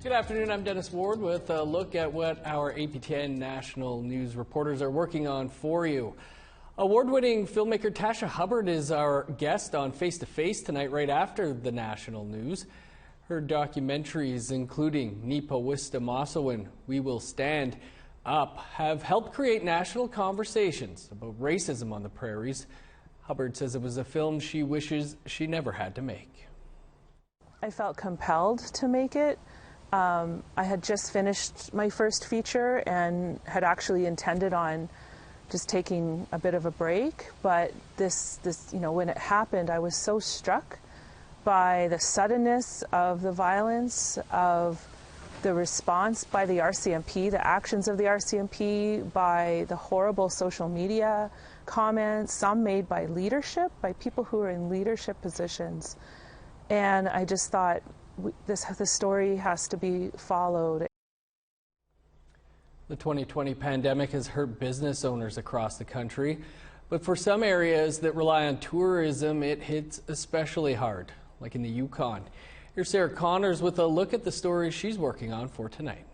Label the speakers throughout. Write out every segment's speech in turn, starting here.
Speaker 1: Good afternoon, I'm Dennis Ward with a look at what our APTN National News reporters are working on for you. Award-winning filmmaker Tasha Hubbard is our guest on Face to Face tonight right after the national news. Her documentaries, including Nipa Wista Masawin, We Will Stand Up, have helped create national conversations about racism on the prairies. Hubbard says it was a film she wishes she never had to make.
Speaker 2: I felt compelled to make it. I had just finished my first feature and had actually intended on just taking a bit of a break, but this, when it happened, I was so struck by the suddenness of the violence, of the response by the RCMP, the actions of the RCMP, by the horrible social media comments, some made by leadership, by people who are in leadership positions. And I just thought, the story has to be followed.
Speaker 1: The 2020 pandemic has hurt business owners across the country, but for some areas that rely on tourism, it hits especially hard, like in the Yukon. Here's Sarah Connors with a look at the stories she's working on for tonight.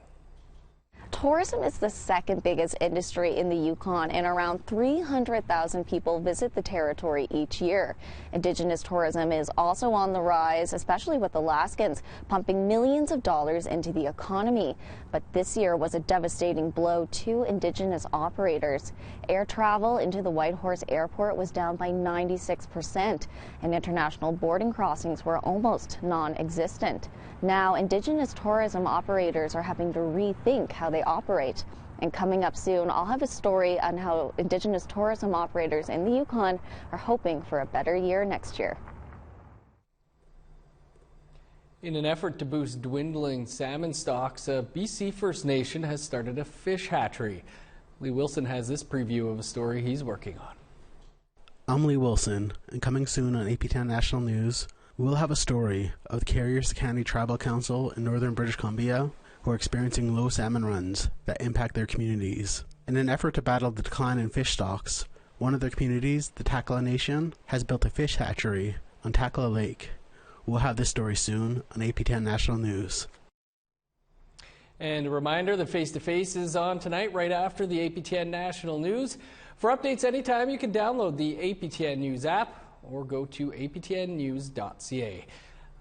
Speaker 3: Tourism is the second biggest industry in the Yukon, and around 300,000 people visit the territory each year. Indigenous tourism is also on the rise, especially with Alaskans pumping millions of dollars into the economy. But this year was a devastating blow to Indigenous operators. Air travel into the Whitehorse Airport was down by 96%, and international boarding crossings were almost non-existent. Now, Indigenous tourism operators are having to rethink how they operate. And coming up soon, I'll have a story on how Indigenous tourism operators in the Yukon are hoping for a better year next year.
Speaker 1: In an effort to boost dwindling salmon stocks, a BC First Nation has started a fish hatchery. Lee Wilson has this preview of a story he's working on.
Speaker 4: I'm Lee Wilson, and coming soon on APTN National News, we'll have a story of the Carriers County Tribal Council in northern British Columbia who are experiencing low salmon runs that impact their communities. In an effort to battle the decline in fish stocks, one of their communities, the Takala Nation, has built a fish hatchery on Takala Lake. We'll have this story soon on APTN National News.
Speaker 1: And a reminder that Face to Face is on tonight right after the APTN National News. For updates anytime, you can download the APTN News app or go to aptnnews.ca.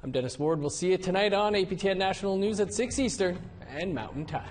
Speaker 1: I'm Dennis Ward. We'll see you tonight on APTN National News at 6 Eastern and Mountain Time.